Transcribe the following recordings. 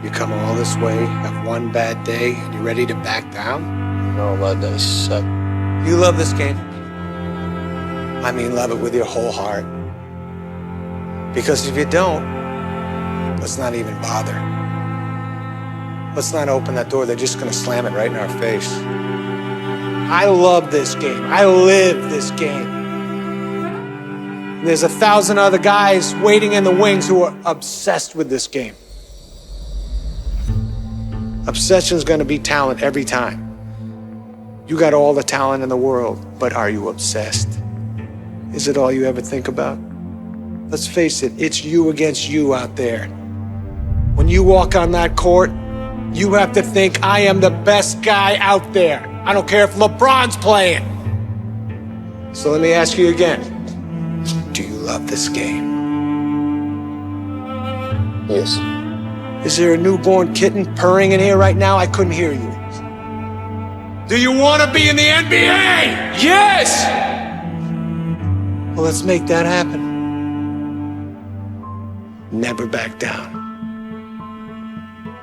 You come all this way, have one bad day, and you're ready to back down? No, love that suck. You love this game? I mean, love it with your whole heart. Because if you don't, let's not even bother. Let's not open that door. They're just gonna slam it right in our face. I love this game. I live this game. And there's 1,000 other guys waiting in the wings who are obsessed with this game. Obsession's gonna be talent every time. You got all the talent in the world, but are you obsessed? Is it all you ever think about? Let's face it, it's you against you out there. When you walk on that court, you have to think, I am the best guy out there. I don't care if LeBron's playing. So let me ask you again, do you love this game? Yes. Is there a newborn kitten purring in here right now? I couldn't hear you. Do you want to be in the NBA? Yes! Well, let's make that happen. Never back down.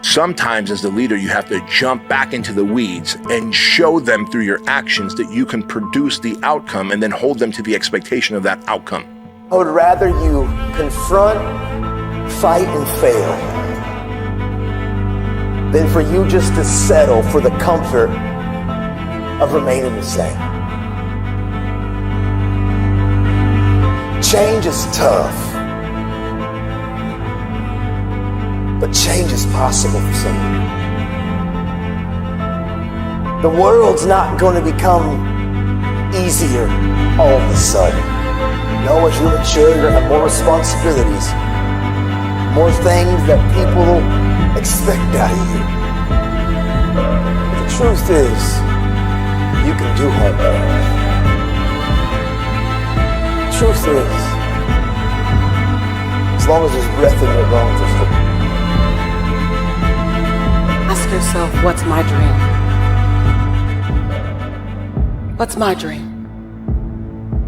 Sometimes as the leader, you have to jump back into the weeds and show them through your actions that you can produce the outcome and then hold them to the expectation of that outcome. I would rather you confront, fight, and fail than for you just to settle for the comfort of remaining the same. Change is tough, but change is possible for someone. The world's not going to become easier all of a sudden. No, as you mature, you're going to have more responsibilities, more things that people expect out of you. But the truth is, you can do homework. The truth is, as long as there's breath in your bones, there's hope. Ask yourself, what's my dream? What's my dream?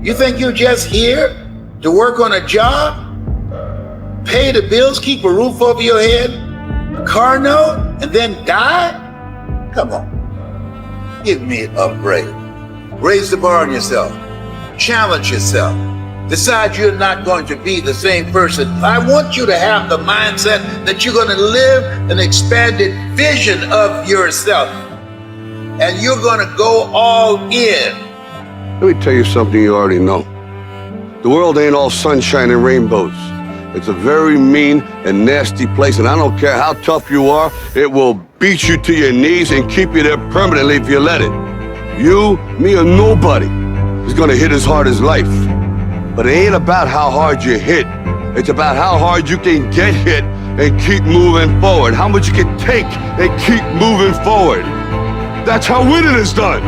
You think you're just here to work on a job, pay the bills, keep a roof over your head, a car note, and then die? Come on. Give me an upgrade. Raise the bar on yourself. Challenge yourself. Decide you're not going to be the same person. I want you to have the mindset that you're going to live an expanded vision of yourself. And you're going to go all in. Let me tell you something you already know. The world ain't all sunshine and rainbows. It's a very mean and nasty place, and I don't care how tough you are, it will beat you to your knees and keep you there permanently if you let it. You, me, or nobody is gonna hit as hard as life. But it ain't about how hard you hit. It's about how hard you can get hit and keep moving forward. How much you can take and keep moving forward. That's how winning is done.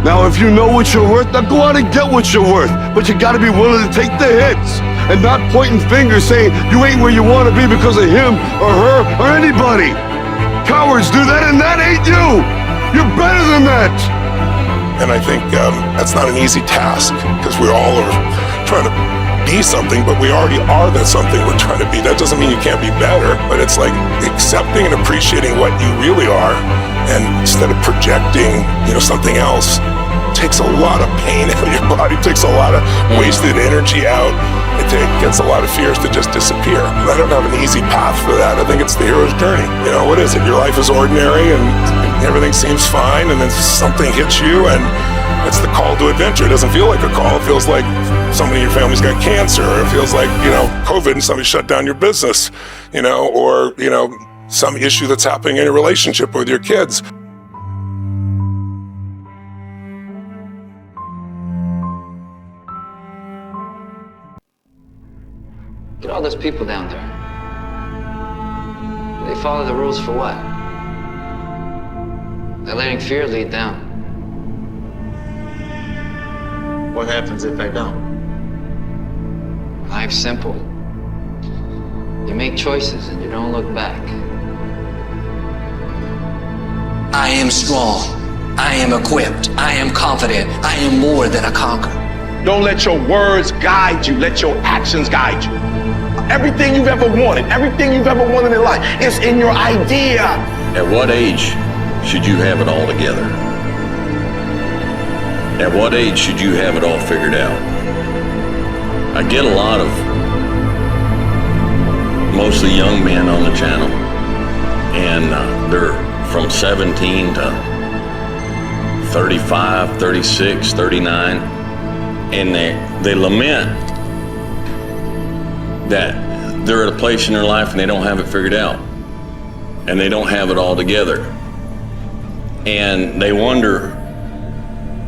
Now, if you know what you're worth, now go out and get what you're worth. But you gotta be willing to take the hits and not pointing fingers saying you ain't where you wanna be because of him or her or anybody. Cowards do that, and that ain't you. You're better than that. And I think that's not an easy task, because we're all trying to be something, but we already are that something we're trying to be. That doesn't mean you can't be better, but it's like accepting and appreciating what you really are, and instead of projecting, something else. It takes a lot of pain out of your body. It takes a lot of wasted energy out. It gets a lot of fears to just disappear. I don't have an easy path for that. I think it's the hero's journey. What is it? Your life is ordinary and everything seems fine, and then something hits you, and it's the call to adventure. It doesn't feel like a call. It feels like somebody in your family's got cancer. It feels like, COVID and somebody shut down your business, or, some issue that's happening in your relationship with your kids. Look at all those people down there. They follow the rules for what? They're letting fear lead them. What happens if I don't? Life's simple. You make choices and you don't look back. I am strong. I am equipped. I am confident. I am more than a conqueror. Don't let your words guide you. Let your actions guide you. Everything you've ever wanted, everything you've ever wanted in life is in your idea. At what age should you have it all together? At what age should you have it all figured out? I get a lot of mostly young men on the channel, and they're from 17 to 35, 36, 39, and they lament that they're at a place in their life and they don't have it figured out, and they don't have it all together, and they wonder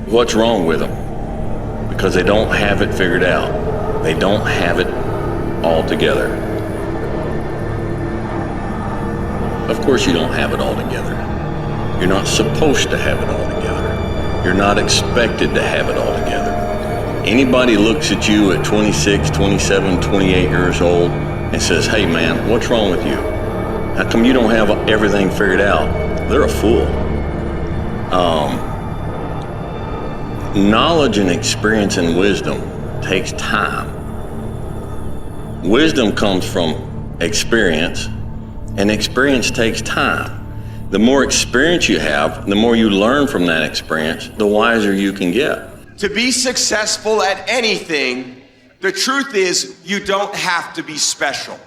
what's wrong with them because they don't have it figured out. They don't have it all together. Of course you don't have it all together. You're not supposed to have it all together. You're not expected to have it all together. Anybody looks at you at 26, 27, 28 years old and says, hey man, what's wrong with you? How come you don't have everything figured out? They're a fool. Knowledge and experience and wisdom takes time. Wisdom comes from experience, and experience takes time. The more experience you have, the more you learn from that experience, the wiser you can get. To be successful at anything, the truth is you don't have to be special.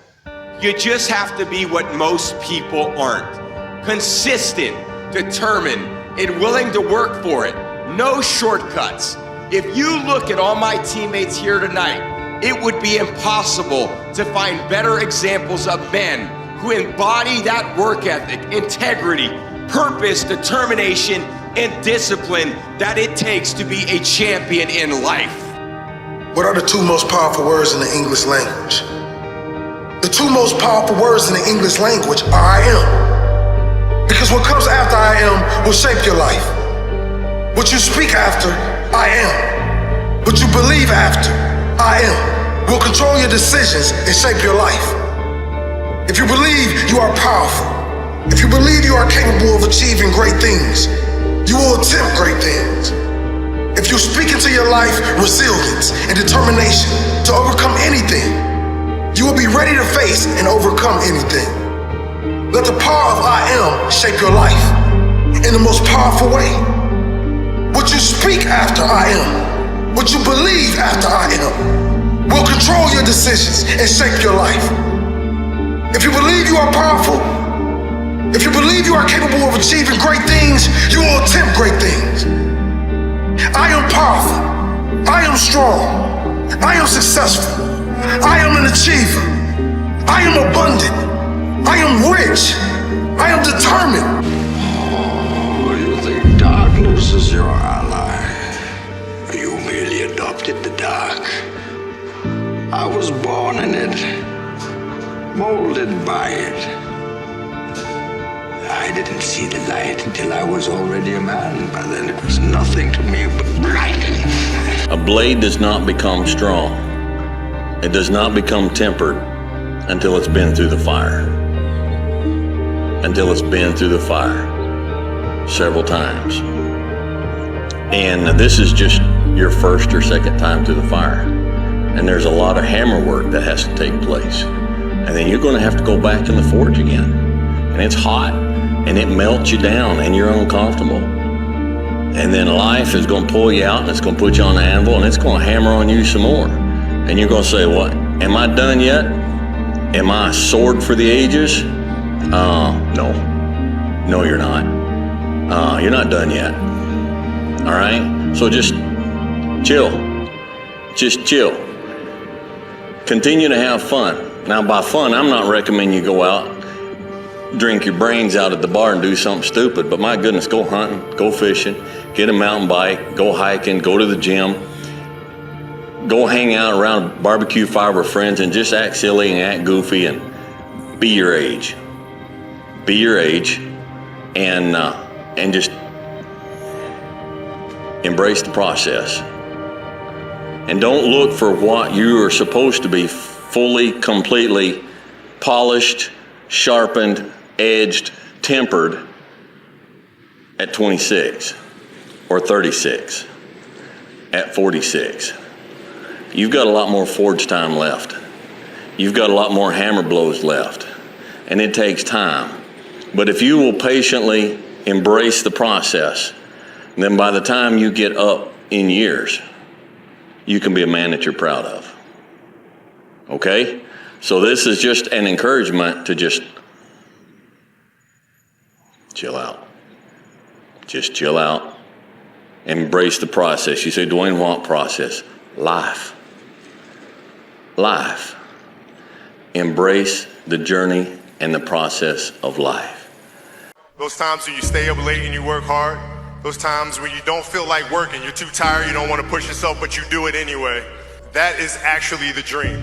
You just have to be what most people aren't. Consistent, determined, and willing to work for it. No shortcuts. If you look at all my teammates here tonight, it would be impossible to find better examples of men who embody that work ethic, integrity, purpose, determination, and discipline that it takes to be a champion in life. What are the two most powerful words in the English language? The two most powerful words in the English language are I am. Because what comes after I am will shape your life. What you speak after, I am. What you believe after, I am, will control your decisions and shape your life. If you believe you are powerful, if you believe you are capable of achieving great things, you will attempt great things. If you speak into your life resilience and determination to overcome anything, you will be ready to face and overcome anything. Let the power of I am shape your life in the most powerful way. What you speak after I am, what you believe after I am, will control your decisions and shape your life. If you believe you are powerful, if you believe you are capable of achieving great things, you will attempt great things. I am powerful. I am strong. I am successful. I am an achiever. I am abundant. I am rich. I am determined. Oh, you think darkness is your ally? You merely adopted the dark. I was born in it, molded by it. I didn't see the light until I was already a man. By then it was nothing to me but blinding. A blade does not become strong. It does not become tempered until it's been through the fire. Until it's been through the fire several times. And this is just your first or second time through the fire. And there's a lot of hammer work that has to take place. And then you're going to have to go back in the forge again. And it's hot, and it melts you down, and you're uncomfortable. And then life is going to pull you out, and it's going to put you on the anvil, and it's going to hammer on you some more. And you're going to say, what? Am I done yet? Am I a sword for the ages? No. No, you're not. You're not done yet. All right? So just chill. Just chill. Continue to have fun. Now, by fun, I'm not recommending you go out, drink your brains out at the bar and do something stupid, but my goodness, go hunting, go fishing, get a mountain bike, go hiking, go to the gym, go hang out around a barbecue fire with friends and just act silly and act goofy and be your age. Be your age and just embrace the process. And don't look for what you are supposed to be fully, completely polished, sharpened, edged, tempered at 26 or 36, at 46. You've got a lot more forge time left. you've got a lot more hammer blows left, and it takes time. But if you will patiently embrace the process, then by the time you get up in years, you can be a man that you're proud of. Okay? So this is just an encouragement to just chill out. Just chill out. Embrace the process. You say, Dwayne, what process? Life. Life. Embrace the journey and the process of life. Those times when you stay up late and you work hard, those times when you don't feel like working, you're too tired, you don't want to push yourself, but you do it anyway. That is actually the dream.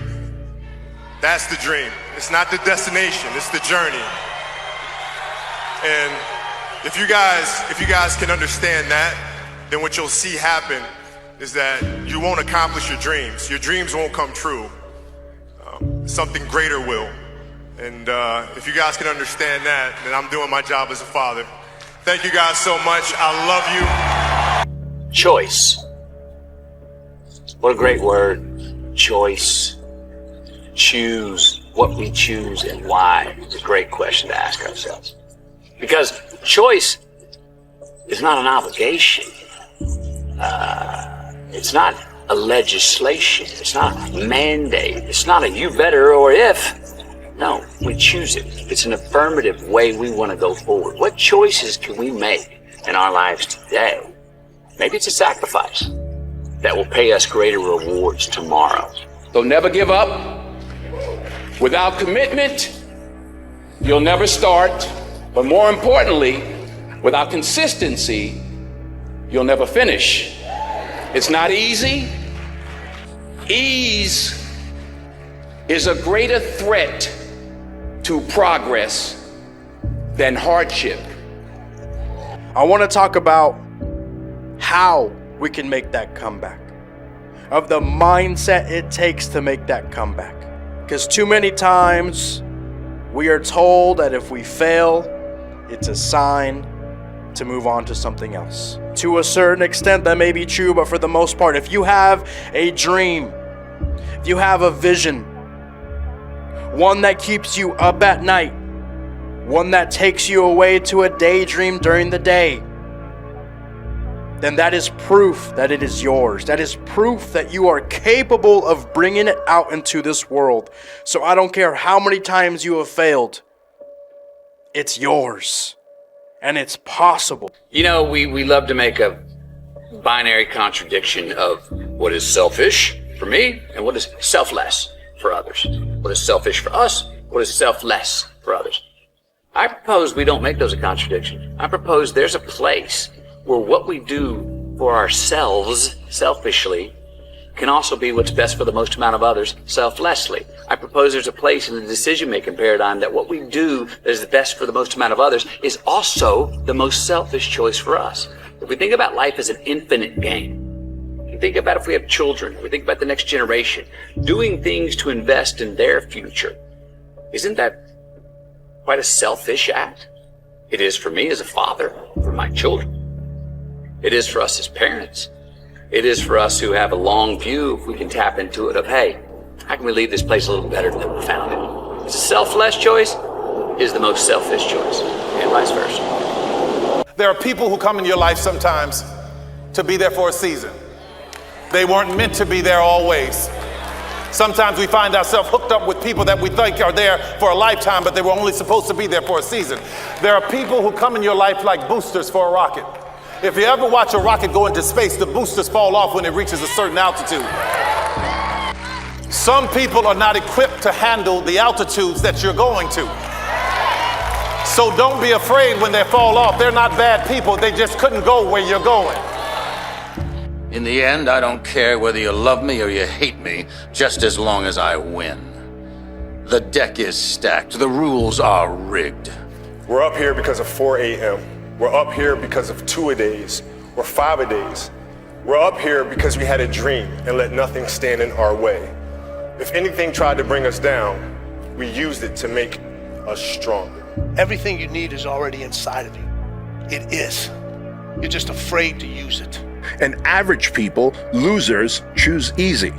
That's the dream. It's not the destination, it's the journey. And if you guys can understand that, then what you'll see happen is that you won't accomplish your dreams. Your dreams won't come true. Something greater will. And if you guys can understand that, then I'm doing my job as a father. Thank you guys so much. I love you. Choice. What a great word. Choice. Choose. What we choose and why is a great question to ask ourselves. Because choice is not an obligation. It's not a legislation. It's not a mandate. It's not a you better or if. No, we choose it. It's an affirmative way we want to go forward. What choices can we make in our lives today? Maybe it's a sacrifice that will pay us greater rewards tomorrow. So never give up. Without commitment, you'll never start. But more importantly, without consistency, you'll never finish. It's not easy. Ease is a greater threat to progress than hardship. I want to talk about how we can make that comeback, of the mindset it takes to make that comeback. Because too many times we are told that if we fail, it's a sign to move on to something else. To a certain extent, that may be true, but for the most part, if you have a dream, if you have a vision, one that keeps you up at night, one that takes you away to a daydream during the day, then that is proof that it is yours. That is proof that you are capable of bringing it out into this world. So I don't care how many times you have failed, it's yours. And it's possible. You know, we love to make a binary contradiction of what is selfish for me and what is selfless for others. What is selfish for us, what is selfless for others. I propose we don't make those a contradiction. I propose there's a place where what we do for ourselves selfishly can also be what's best for the most amount of others selflessly. I propose there's a place in the decision-making paradigm that what we do that is the best for the most amount of others is also the most selfish choice for us. If we think about life as an infinite game, if we think about if we have children, if we think about the next generation, doing things to invest in their future, isn't that quite a selfish act? It is for me as a father, for my children. It is for us as parents. It is for us who have a long view, if we can tap into it, of, hey, how can we leave this place a little better than we found it? It's a selfless choice is the most selfish choice, and vice versa. There are people who come in your life sometimes to be there for a season. They weren't meant to be there always. Sometimes we find ourselves hooked up with people that we think are there for a lifetime, but they were only supposed to be there for a season. There are people who come in your life like boosters for a rocket. If you ever watch a rocket go into space, the boosters fall off when it reaches a certain altitude. Some people are not equipped to handle the altitudes that you're going to. So don't be afraid when they fall off. They're not bad people. They just couldn't go where you're going. In the end, I don't care whether you love me or you hate me, just as long as I win. The deck is stacked. The rules are rigged. We're up here because of 4 a.m. We're up here because of 2-a-days or 5-a-days. We're up here because we had a dream and let nothing stand in our way. If anything tried to bring us down, we used it to make us stronger. Everything you need is already inside of you. It is. You're just afraid to use it. And average people, losers, choose easy.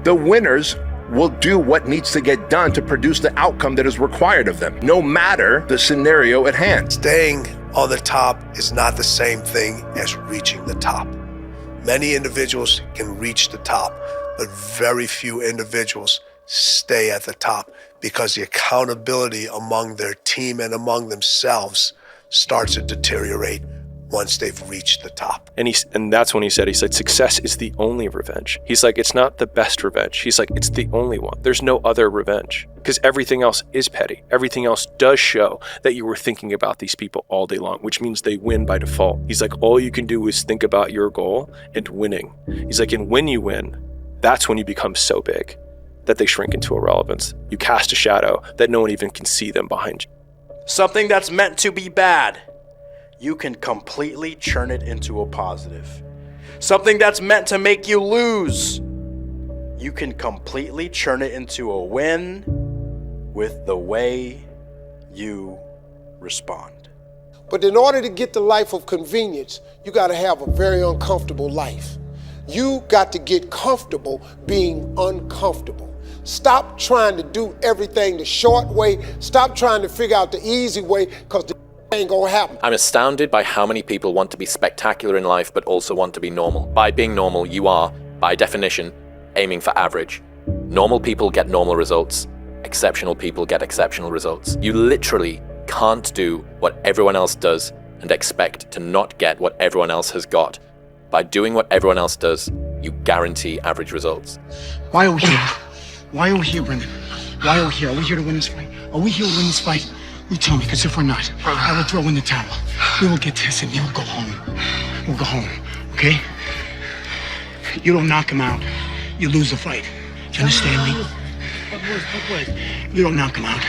The winners will do what needs to get done to produce the outcome that is required of them, no matter the scenario at hand. Staying on the top is not the same thing as reaching the top. Many individuals can reach the top, but very few individuals stay at the top because the accountability among their team and among themselves starts to deteriorate once they've reached the top. And that's when he said, success is the only revenge. He's like, it's not the best revenge. He's like, it's the only one. There's no other revenge because everything else is petty. Everything else does show that you were thinking about these people all day long, which means they win by default. He's like, all you can do is think about your goal and winning. He's like, and when you win, that's when you become so big that they shrink into irrelevance. You cast a shadow that no one even can see them behind you. Something that's meant to be bad, you can completely churn it into a positive. Something that's meant to make you lose, you can completely churn it into a win with the way you respond. But in order to get the life of convenience, you got to have a very uncomfortable life. You got to get comfortable being uncomfortable. Stop trying to do everything the short way. Stop trying to figure out the easy way, because the ain't gonna happen. I'm astounded by how many people want to be spectacular in life but also want to be normal. By being normal, you are, by definition, aiming for average. Normal people get normal results. Exceptional people get exceptional results. You literally can't do what everyone else does and expect to not get what everyone else has got. By doing what everyone else does, you guarantee average results. Why are we here? Why are we here, Brendan? Why are we here? Are we here to win this fight? Are we here to win this fight? You tell me, because if we're not, I will throw in the towel. We will get this and you'll go home. We'll go home, okay? You don't knock him out, you lose the fight. Do you understand me? You don't knock him out,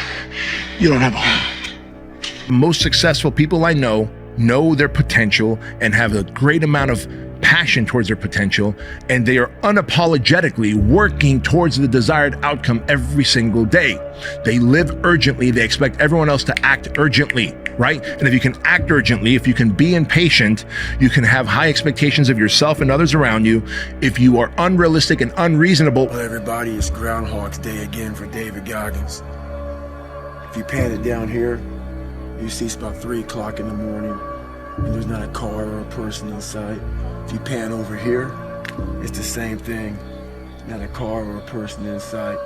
you don't have a home. Most successful people I know their potential and have a great amount of passion towards their potential, and they are unapologetically working towards the desired outcome every single day. They live urgently. They expect everyone else to act urgently, right? And if you can act urgently, if you can be impatient, you can have high expectations of yourself and others around you. If you are unrealistic and unreasonable. Well, everybody, it's Groundhog's Day again for David Goggins. If you pan it down here, you see it's about 3 o'clock in the morning, and there's not a car or a person in sight. If you pan over here, it's the same thing. Not a car or a person in sight.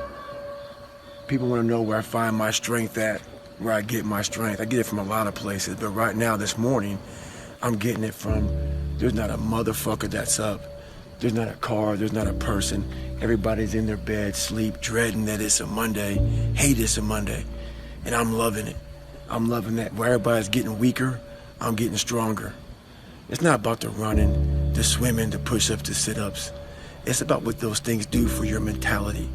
People want to know where I find my strength at, where I get my strength. I get it from a lot of places, but right now, this morning, I'm getting it from, there's not a motherfucker that's up. There's not a car, there's not a person. Everybody's in their bed, sleep, dreading that it's a Monday, hate it's a Monday, and I'm loving it. I'm loving that. Where everybody's getting weaker, I'm getting stronger. It's not about the running, the swimming, the push-ups, the sit-ups. It's about what those things do for your mentality.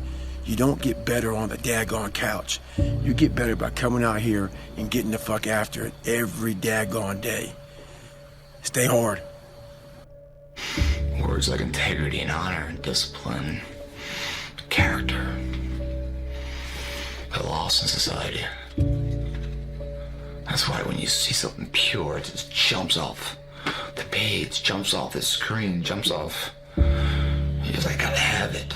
You don't get better on the daggone couch. You get better by coming out here and getting the fuck after it every daggone day. Stay hard. Words like integrity and honor and discipline, character, they're lost in society. That's why when you see something pure, it just jumps off the page, jumps off the screen, jumps off. You're just like, gotta have it.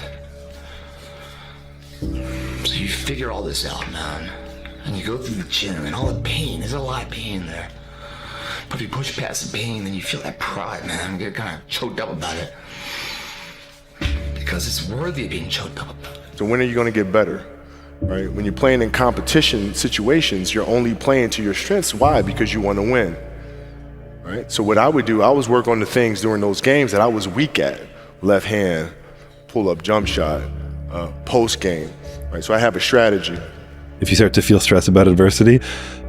So you figure all this out, man, and you go through the gym and all the pain, there's a lot of pain there. But if you push past the pain, then you feel that pride, man, you get kind of choked up about it. Because it's worthy of being choked up about it. So when are you gonna get better? Right? When you're playing in competition situations, you're only playing to your strengths. Why? Because you want to win. Right? So what I would do, I was work on the things during those games that I was weak at. Left hand, pull up jump shot, post game. Right? So I have a strategy. If you start to feel stress about adversity,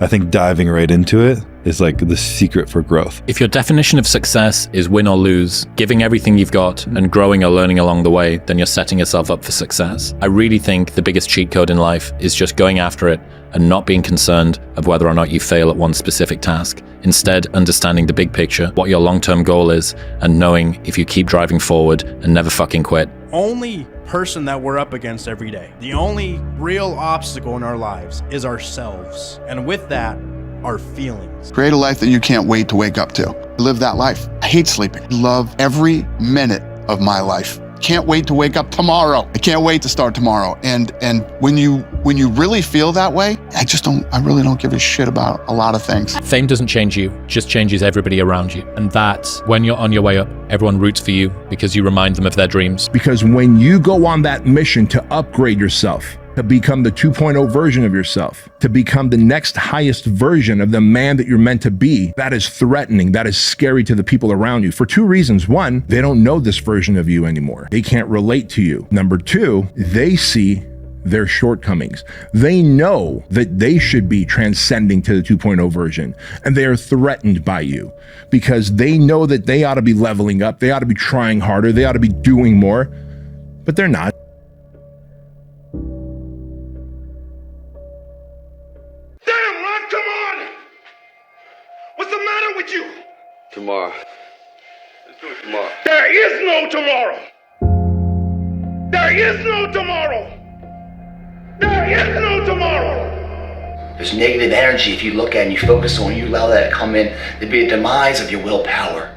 I think diving right into it is like the secret for growth. If your definition of success is win or lose, giving everything you've got and growing or learning along the way, then you're setting yourself up for success. I really think the biggest cheat code in life is just going after it and not being concerned of whether or not you fail at one specific task. Instead, understanding the big picture, what your long-term goal is, and knowing if you keep driving forward and never fucking quit. Only person that we're up against every day, the only real obstacle in our lives is ourselves. And with that, our feelings. Create a life that you can't wait to wake up to. Live that life. I hate sleeping. Love every minute of my life. can't wait to wake up tomorrow. I can't wait to start tomorrow. And when you really feel that way, I really don't give a shit about a lot of things. Fame doesn't change you, just changes everybody around you. And that's when you're on your way up, everyone roots for you because you remind them of their dreams. Because when you go on that mission to upgrade yourself, to become the 2.0 version of yourself, to become the next highest version of the man that you're meant to be, that is threatening, that is scary to the people around you for two reasons. One, they don't know this version of you anymore. They can't relate to you. Number two, they see their shortcomings. They know that they should be transcending to the 2.0 version, and they are threatened by you because they know that they ought to be leveling up, they ought to be trying harder, they ought to be doing more, but they're not. Damn, Ron, come on! What's the matter with you? Tomorrow. Let's do it tomorrow. There is no tomorrow! There is no tomorrow! There is no tomorrow! There's negative energy if you look at it and you focus on it, you allow that to come in, there'd be a demise of your willpower.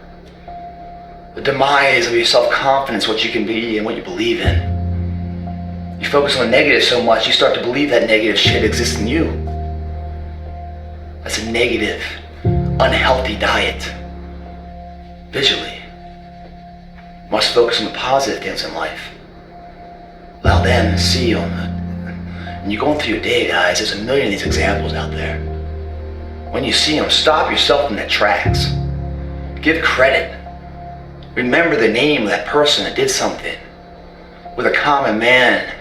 The demise of your self-confidence, what you can be and what you believe in. You focus on the negative so much, you start to believe that negative shit exists in you. That's a negative, unhealthy diet. Visually. You must focus on the positive things in life. Allow them to see on the. And you're going through your day, guys, there's a million of these examples out there. When you see them, stop yourself in their tracks. Give credit. Remember the name of that person that did something. With a common man.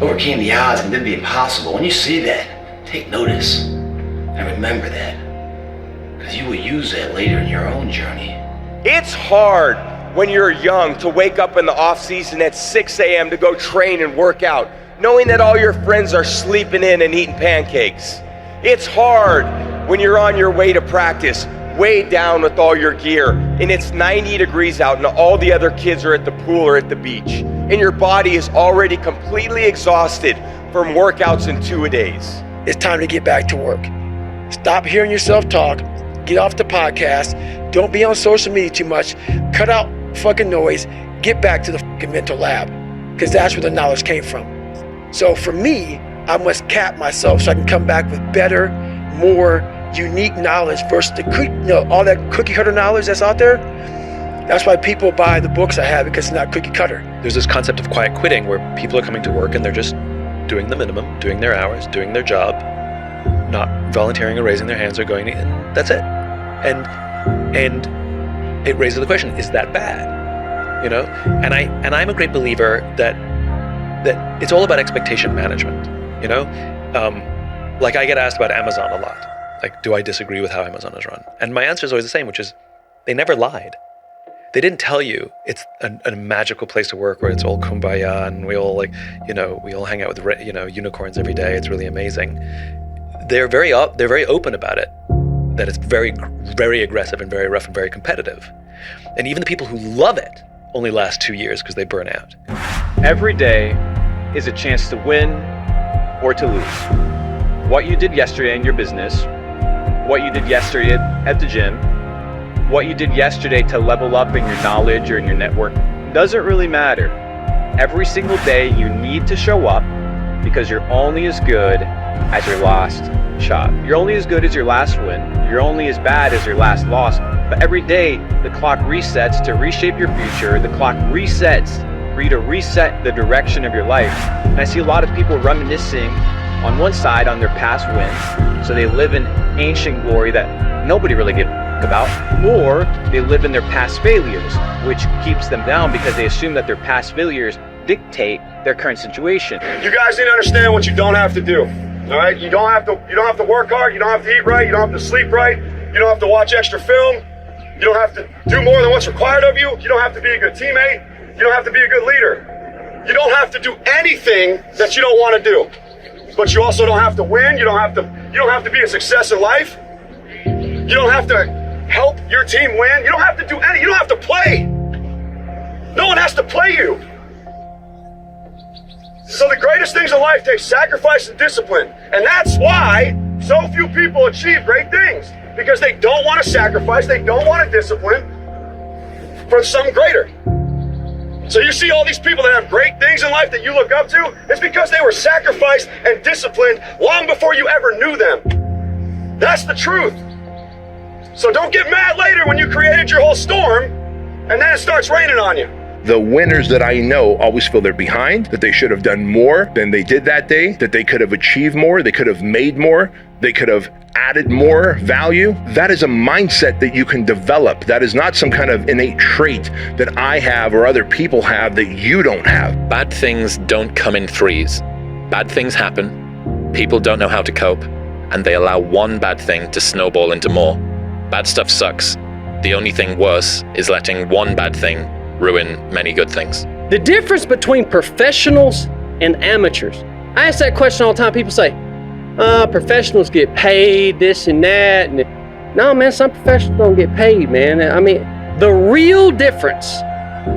Overcame the odds and did the impossible. When you see that, take notice. And remember that. Because you will use that later in your own journey. It's hard when you're young to wake up in the off season at 6 a.m. to go train and work out, knowing that all your friends are sleeping in and eating pancakes. It's hard when you're on your way to practice, weighed down with all your gear, and it's 90 degrees out and all the other kids are at the pool or at the beach, and your body is already completely exhausted from workouts in 2-a-days. It's time to get back to work. Stop hearing yourself talk, get off the podcast, don't be on social media too much, cut out fucking noise, get back to the fucking mental lab, because that's where the knowledge came from. So for me, I must cap myself so I can come back with better, more unique knowledge versus all that cookie cutter knowledge that's out there. That's why people buy the books I have, because it's not cookie cutter. There's this concept of quiet quitting where people are coming to work and they're just doing the minimum, doing their hours, doing their job, not volunteering or raising their hands or going, and that's it. And it raises the question, is that bad? You know? And I'm a great believer that it's all about expectation management, you know? Like I get asked about Amazon a lot. Like, do I disagree with how Amazon is run? And my answer is always the same, which is they never lied. They didn't tell you it's a magical place to work where it's all kumbaya and we all we all hang out with unicorns every day. It's really amazing. They're very open about it, that it's very, very aggressive and very rough and very competitive. And even the people who love it only last 2 years because they burn out. Every day is a chance to win or to lose. What you did yesterday in your business, what you did yesterday at the gym, what you did yesterday to level up in your knowledge or in your network doesn't really matter. Every single day you need to show up because you're only as good as your last shot. You're only as good as your last win. You're only as bad as your last loss. But every day the clock resets to reshape your future. The clock resets for you to reset the direction of your life. And I see a lot of people reminiscing on one side on their past wins. So they live in ancient glory that nobody really gives about, or they live in their past failures, which keeps them down because they assume that their past failures dictate their current situation. You guys need to understand what you don't have to do. All right? You don't have to work hard, you don't have to eat right, you don't have to sleep right, you don't have to watch extra film, you don't have to do more than what's required of you, you don't have to be a good teammate, you don't have to be a good leader. You don't have to do anything that you don't want to do. But you also don't have to win, you don't have to be a success in life. You don't have to help your team win. You don't have to do any, you don't have to play. No one has to play you. So the greatest things in life take sacrifice and discipline. And that's why so few people achieve great things. Because they don't want to sacrifice, they don't want to discipline for something greater. So you see all these people that have great things in life that you look up to, it's because they were sacrificed and disciplined long before you ever knew them. That's the truth. So don't get mad later when you created your whole storm and then it starts raining on you. The winners that I know always feel they're behind, that they should have done more than they did that day, that they could have achieved more, they could have made more, they could have added more value. That is a mindset that you can develop. That is not some kind of innate trait that I have or other people have that you don't have. Bad things don't come in threes. Bad things happen, people don't know how to cope, and they allow one bad thing to snowball into more. Bad stuff sucks. The only thing worse is letting one bad thing ruin many good things. The difference between professionals and amateurs. I ask that question all the time. People say, professionals get paid, this and that. And no, man, some professionals don't get paid, man. I mean, the real difference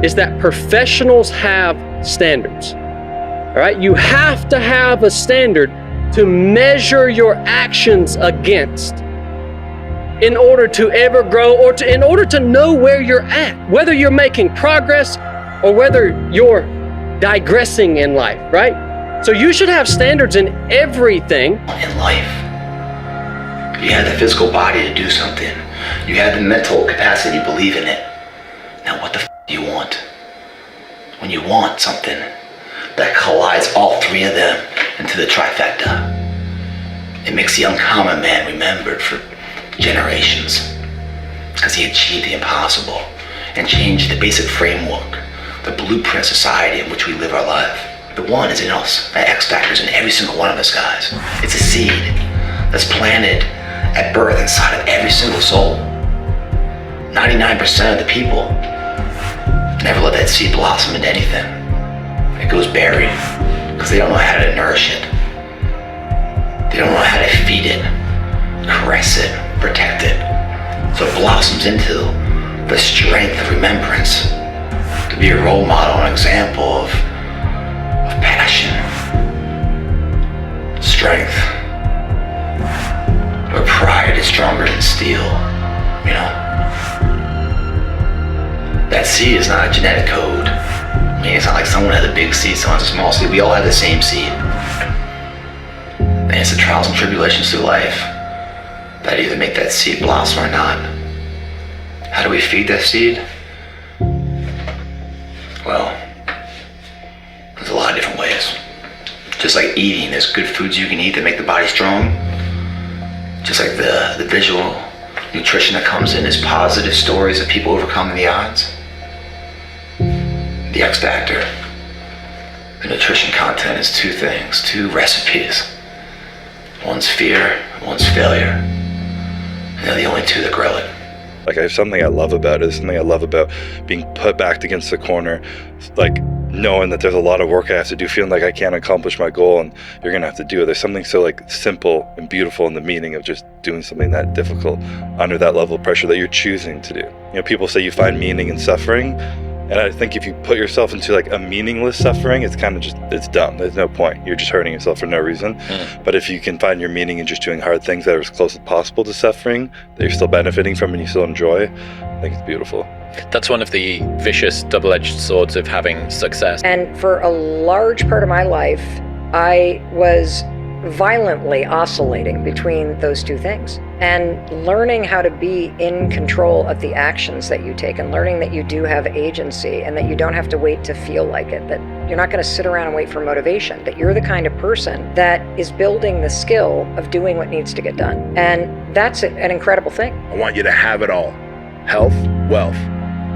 is that professionals have standards. All right? You have to have a standard to measure your actions against in order to ever grow or in order to know where you're at, whether you're making progress or whether you're digressing in life, right? So you should have standards in everything. In life, you have the physical body to do something. You have the mental capacity to believe in it. Now what the do you want? When you want something that collides all three of them into the trifecta, it makes the uncommon man remembered for generations, because he achieved the impossible and changed the basic framework, the blueprint society in which we live our life. The one is in us, the X factor's in every single one of us, guys. It's a seed that's planted at birth inside of every single soul. 99% of the people never let that seed blossom into anything. It goes buried because they don't know how to nourish it. They don't know how to feed it, caress it, protect it, so it blossoms into the strength of remembrance, to be a role model, an example of passion, strength, where pride is stronger than steel, you know? That seed is not a genetic code. I mean, it's not like someone has a big seed, someone has a small seed. We all have the same seed. And it's the trials and tribulations through life that either make that seed blossom or not. How do we feed that seed? Well, there's a lot of different ways. Just like eating, there's good foods you can eat that make the body strong. Just like the visual nutrition that comes in is positive stories of people overcoming the odds. The X factor, the nutrition content is two things, two recipes. One's fear, one's failure. And they're the only two that grow it. Like, I have something I love about it. Something I love about being put back against the corner, like knowing that there's a lot of work I have to do, feeling like I can't accomplish my goal and you're gonna have to do it. There's something so like simple and beautiful in the meaning of just doing something that difficult under that level of pressure that you're choosing to do. You know, people say you find meaning in suffering, and I think if you put yourself into like a meaningless suffering, it's kind of just, it's dumb. There's no point. You're just hurting yourself for no reason. But if you can find your meaning in just doing hard things that are as close as possible to suffering, that you're still benefiting from and you still enjoy, I think it's beautiful. That's one of the vicious double-edged swords of having success. And for a large part of my life, I was violently oscillating between those two things. And learning how to be in control of the actions that you take, and learning that you do have agency and that you don't have to wait to feel like it, that you're not going to sit around and wait for motivation, that you're the kind of person that is building the skill of doing what needs to get done. And that's an incredible thing. I want you to have it all. Health, wealth,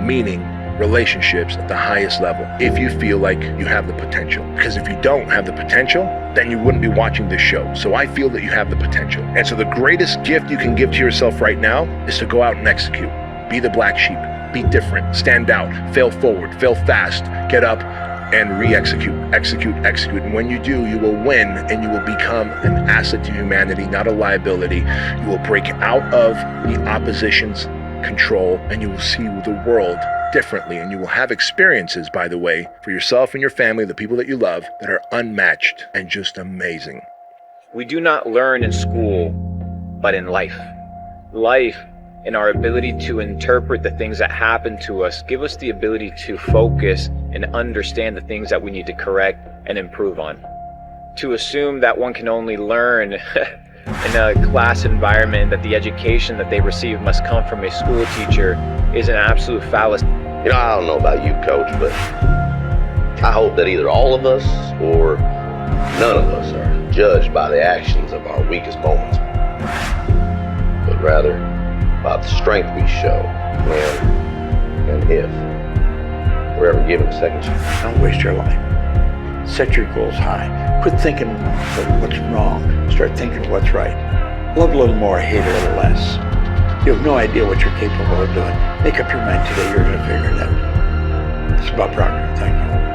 meaning, relationships at the highest level, if you feel like you have the potential. Because if you don't have the potential, then you wouldn't be watching this show. So I feel that you have the potential. And so the greatest gift you can give to yourself right now is to go out and execute. Be the black sheep. Be different. Stand out. Fail forward. Fail fast. Get up and re-execute. Execute. And when you do, you will win and you will become an asset to humanity, not a liability. You will break out of the opposition's control and you will see the world differently, and you will have experiences, by the way, for yourself and your family, the people that you love, that are unmatched and just amazing. We do not learn in school, but in life. Life and our ability to interpret the things that happen to us give us the ability to focus and understand the things that we need to correct and improve on. To assume that one can only learn in a class environment, that the education that they receive must come from a school teacher, is an absolute fallacy. You know, I don't know about you, Coach, but I hope that either all of us or none of us are judged by the actions of our weakest moments, but rather by the strength we show when and if we're ever given a second chance. Don't waste your life. Set your goals high. Quit thinking of what's wrong. Start thinking of what's right. Love a little more, hate a little less. You have no idea what you're capable of doing. Make up your mind today, you're going to figure it out. It's Bob Proctor. Thank you.